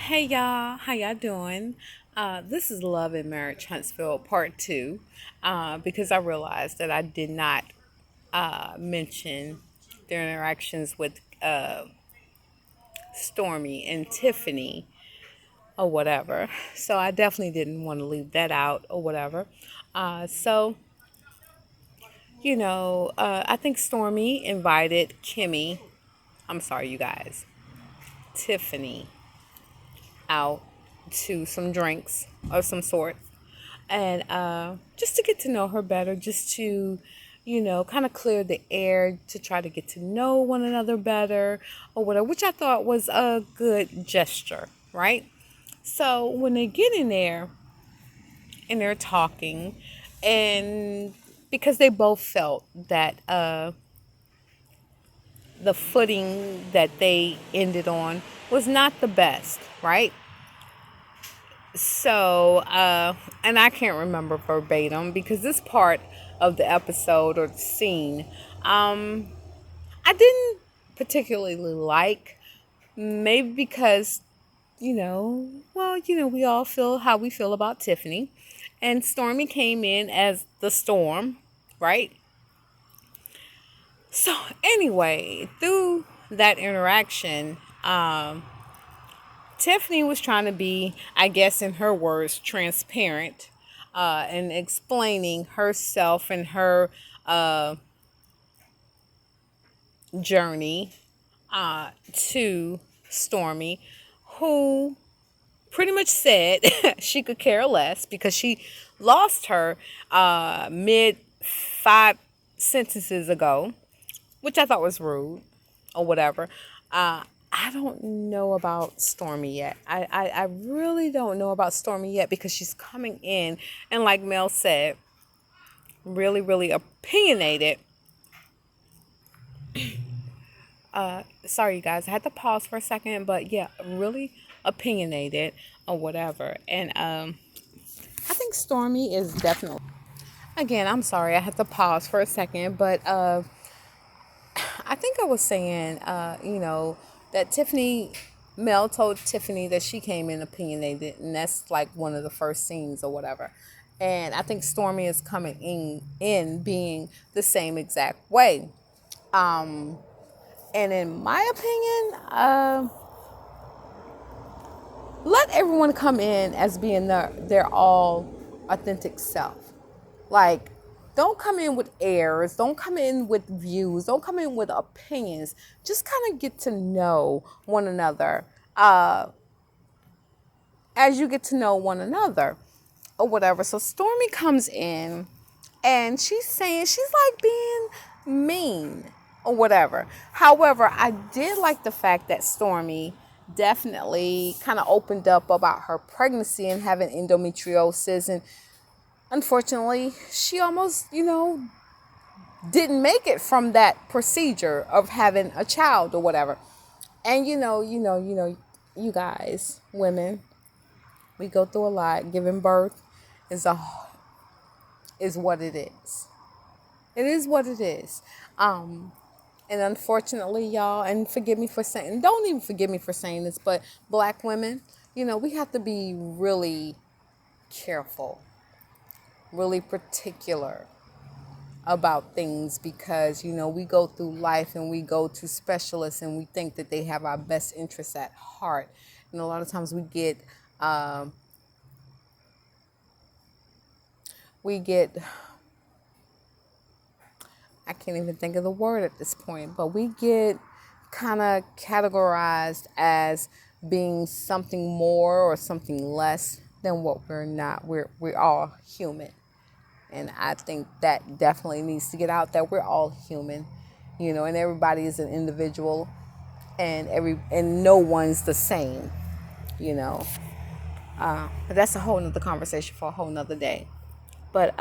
Hey y'all, how y'all doing? This is Love and Marriage Huntsville Part 2 because I realized that I did not mention their interactions with Stormy and Tiffany or whatever. So I definitely didn't want to leave that out or whatever. So, I think Stormy invited I'm sorry, you guys, Tiffany out to some drinks of some sort and just to get to know her better, just to, kind of clear the air to try to get to know one another better or whatever, which I thought was a good gesture, right? So when they get in there and they're talking, and because they both felt that the footing that they ended on was not the best, right? So, and I can't remember verbatim because this part of the episode or the scene, um, I didn't particularly like. Maybe because, we all feel how we feel about Tiffany. And Stormy came in as the storm, right? So, anyway, through that interaction, Tiffany was trying to be, I guess, in her words, transparent and explaining herself and her journey to Stormy, who pretty much said she could care less because she lost her mid 5 sentences ago, which I thought was rude or whatever. I don't know about Stormy yet. I really don't know about Stormy yet because she's coming in and, like Mel said, really, really opinionated. Sorry, you guys, I had to pause for a second, but yeah, really opinionated or whatever. And I think Stormy is definitely. Again, I'm sorry, I had to pause for a second, but I think I was saying, that Mel told Tiffany that she came in opinionated, and that's like one of the first scenes or whatever. And I think Stormy is coming in being the same exact way. Um, and in my opinion, let everyone come in as being their all authentic self. Like, don't come in with airs, don't come in with views, don't come in with opinions. Just kind of get to know one another as you get to know one another or whatever. So Stormy comes in and she's saying she's like being mean or whatever. However, I did like the fact that Stormy definitely kind of opened up about her pregnancy and having endometriosis, and unfortunately she almost didn't make it from that procedure of having a child or whatever. And you guys, women, we go through a lot. Giving birth is a is what it is. It is what it is. And unfortunately, y'all, and forgive me for saying, don't even forgive me for saying this, but black women, we have to be really careful, really particular about things because, we go through life and we go to specialists and we think that they have our best interests at heart. And a lot of times um, we get I can't even think of the word at this point, but we get kind of categorized as being something more or something less than what we're not. We're all human. And I think that definitely needs to get out there. We're all human, and everybody is an individual, and no one's the same, you know. But that's a whole nother conversation for a whole nother day. But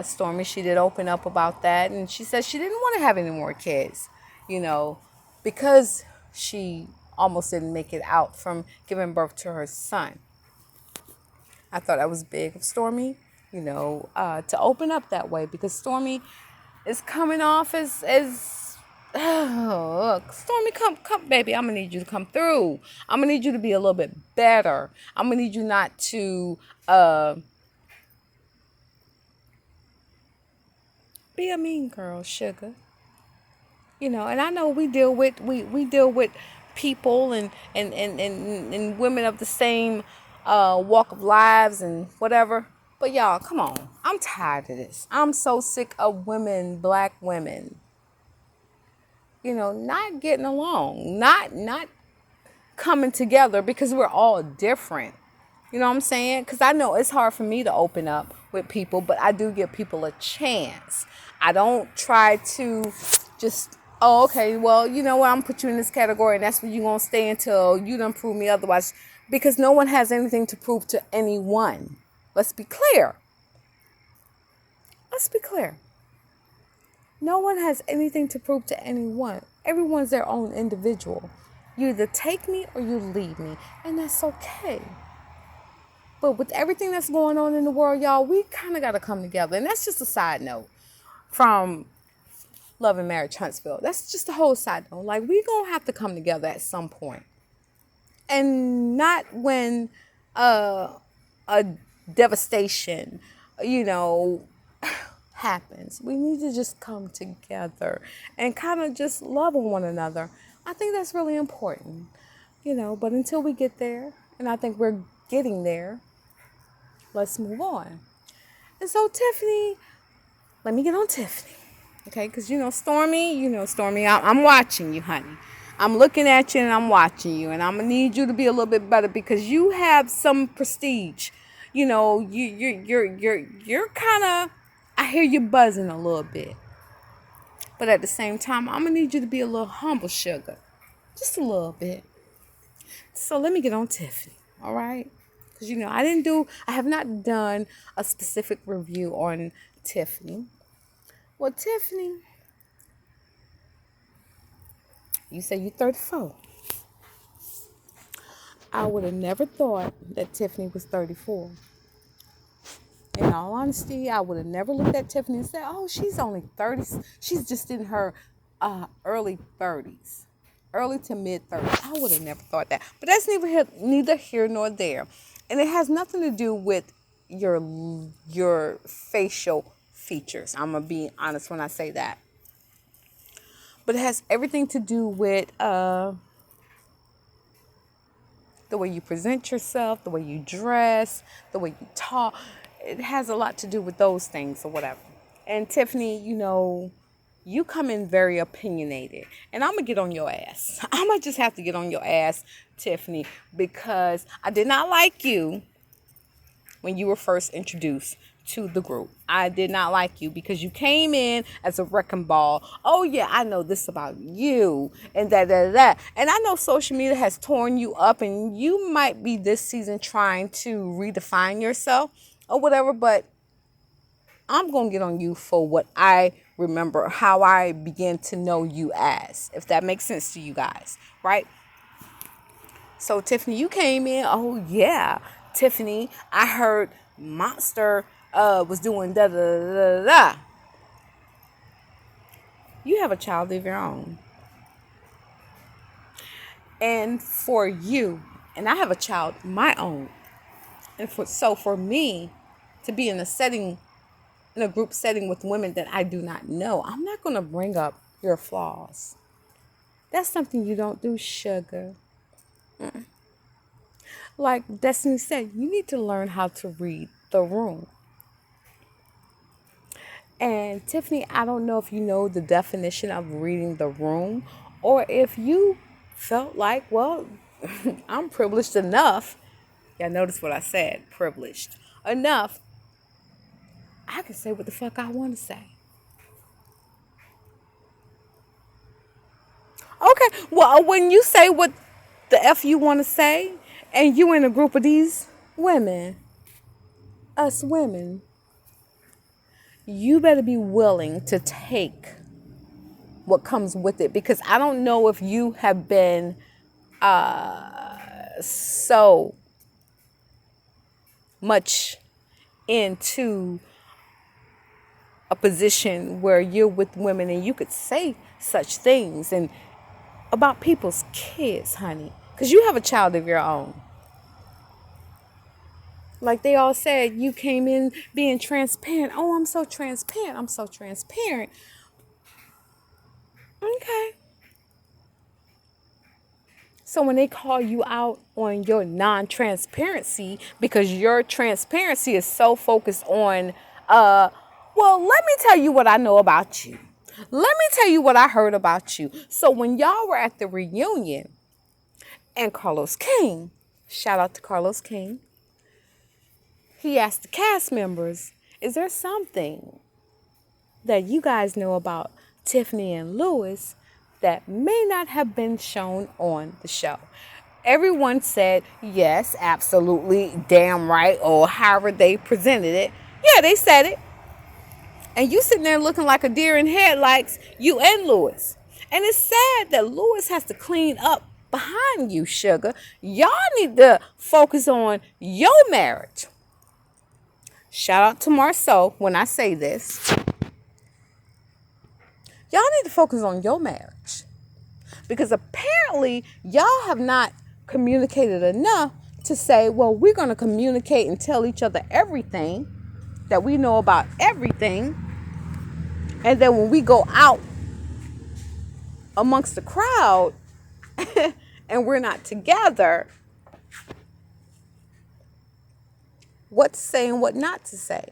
Stormy, she did open up about that, and she said she didn't want to have any more kids, you know, because she almost didn't make it out from giving birth to her son. I thought that was big of Stormy, to open up that way because Stormy is coming off as Oh, Stormy, come, baby. I'm gonna need you to come through. I'm gonna need you to be a little bit better. I'm gonna need you not to be a mean girl, sugar. And I know we deal with people and women of the same walk of lives and whatever. But y'all, come on. I'm tired of this. I'm so sick of women, black women, not getting along, not coming together because we're all different. You know what I'm saying? Because I know it's hard for me to open up with people, but I do give people a chance. I don't try to just, oh, okay, well, you know what? I'm going to put you in this category and that's where you're going to stay until you done prove me otherwise. Because no one has anything to prove to anyone. Let's be clear. Let's be clear. No one has anything to prove to anyone. Everyone's their own individual. You either take me or you leave me. And that's okay. But with everything that's going on in the world, y'all, we kind of got to come together. And that's just a side note from Love and Marriage Huntsville. That's just a whole side note. Like, we going to have to come together at some point. And not when a devastation, happens. We need to just come together and kind of just love on one another. I think that's really important, but until we get there, and I think we're getting there, let's move on. And so Tiffany, let me get on Tiffany, okay? Because, Stormy, I'm watching you, honey. I'm looking at you and I'm watching you, and I'm going to need you to be a little bit better because you have some prestige. You're kind of, I hear you buzzing a little bit. But at the same time, I'm going to need you to be a little humble, sugar. Just a little bit. So let me get on Tiffany, all right? Because, I have not done a specific review on Tiffany. Well, Tiffany, you say you're 34. I would have never thought that Tiffany was 34. In all honesty, I would have never looked at Tiffany and said, oh, she's only 30. She's just in her early 30s, early to mid 30s. I would have never thought that. But that's neither here nor there. And it has nothing to do with your facial features. I'm going to be honest when I say that. But it has everything to do with the way you present yourself, the way you dress, the way you talk. It has a lot to do with those things or whatever. And Tiffany, you come in very opinionated. And I'm going to get on your ass. I'm going to just have to get on your ass, Tiffany, because I did not like you when you were first introduced to the group. I did not like you because you came in as a wrecking ball. Oh, yeah, I know this about you and that. And I know social media has torn you up and you might be this season trying to redefine yourself or whatever, but I'm going to get on you for what I remember, how I began to know you as, if that makes sense to you guys, right? So, Tiffany, you came in, oh, yeah, Tiffany, I heard Monster was doing da-da-da-da-da. You have a child of your own. And for you, and I have a child of my own, and for me to be in a group setting with women that I do not know, I'm not going to bring up your flaws. That's something you don't do, sugar. Like Destiny said, you need to learn how to read the room. And Tiffany, I don't know if you know the definition of reading the room, or if you felt like, well, I'm privileged enough. Yeah, notice what I said, privileged enough. I can say what the fuck I want to say. Okay, well, when you say what the F you want to say, and you in a group of these women, us women, you better be willing to take what comes with it, because I don't know if you have been so much into a position where you're with women and you could say such things and about people's kids, honey. Because you have a child of your own. Like they all said, you came in being transparent. Oh, I'm so transparent. I'm so transparent. Okay. So when they call you out on your non-transparency because your transparency is so focused on, well, let me tell you what I know about you. Let me tell you what I heard about you. So when y'all were at the reunion and Carlos King, shout out to Carlos King, he asked the cast members, is there something that you guys know about Tiffany and Louis that may not have been shown on the show? Everyone said yes, absolutely, damn right, or however they presented it. Yeah, they said it. And you sitting there looking like a deer in headlights, you and Louis. And it's sad that Louis has to clean up behind you, sugar. Y'all need to focus on your marriage. Shout out to Marceau when I say this. Y'all need to focus on your marriage. Because apparently y'all have not communicated enough to say, well, we're going to communicate and tell each other everything that we know about everything. And then when we go out amongst the crowd and we're not together, what to say and what not to say.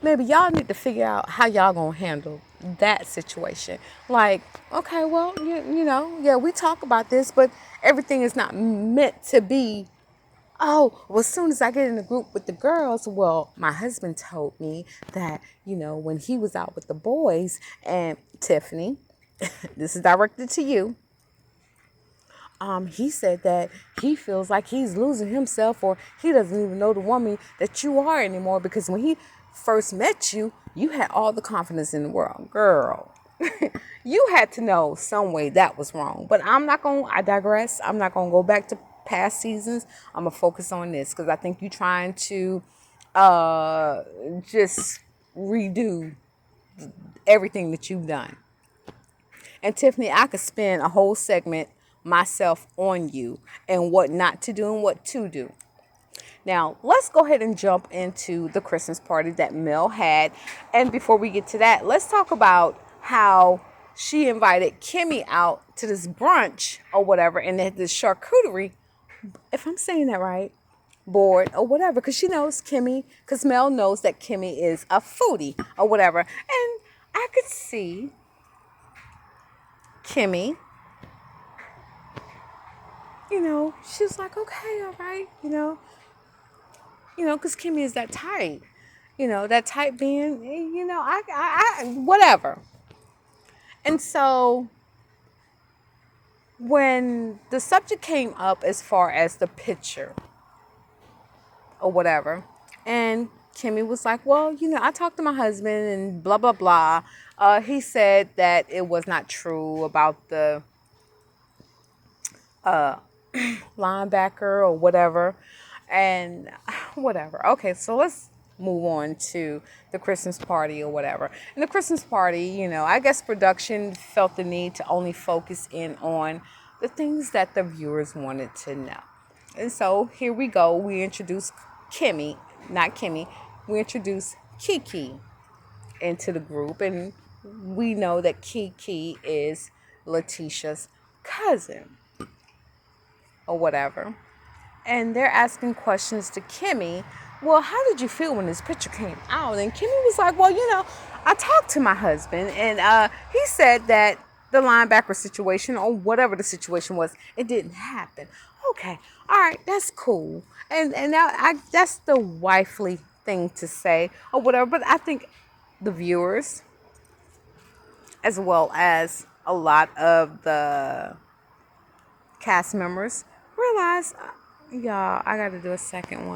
Maybe y'all need to figure out how y'all gonna handle that situation. Like, okay, well, you know, yeah, we talk about this, but everything is not meant to be, oh, well, as soon as I get in the group with the girls, well, my husband told me that, you know, when he was out with the boys, and Tiffany, this is directed to you, he said that he feels like he's losing himself, or he doesn't even know the woman that you are anymore, because when he first met you, you had all the confidence in the world. Girl, you had to know some way that was wrong. But I digress. I'm not going to go back to past seasons. I'm going to focus on this because I think you're trying to just redo everything that you've done. And Tiffany, I could spend a whole segment myself on you and what not to do and what to do. Now, let's go ahead and jump into the Christmas party that Mel had. And before we get to that, let's talk about how she invited Kimmy out to this brunch or whatever, and at this charcuterie, if I'm saying that right, board or whatever, because she knows Kimmy, because Mel knows that Kimmy is a foodie or whatever. And I could see Kimmy, you know, she was like, okay, all right, you know, because Kimmy is that type, that type being, I whatever. And so when the subject came up as far as the picture or whatever, and Kimmy was like, well, I talked to my husband and blah, blah, blah. He said that it was not true about the linebacker or whatever. And whatever. Okay, so let's move on to the Christmas party or whatever. And the Christmas party, I guess production felt the need to only focus in on the things that the viewers wanted to know. And so here we go. We introduce Kimmy, not Kimmy. We introduce Kiki into the group. And we know that Kiki is Letitia's cousin or whatever. And they're asking questions to Kimmy. Well, how did you feel when this picture came out? And Kimmy was like, well, I talked to my husband and he said that the linebacker situation or whatever the situation was, it didn't happen. Okay. All right. That's cool. And now that's the wifely thing to say or whatever. But I think the viewers, as well as a lot of the cast members, realize, y'all, I got to do a second one.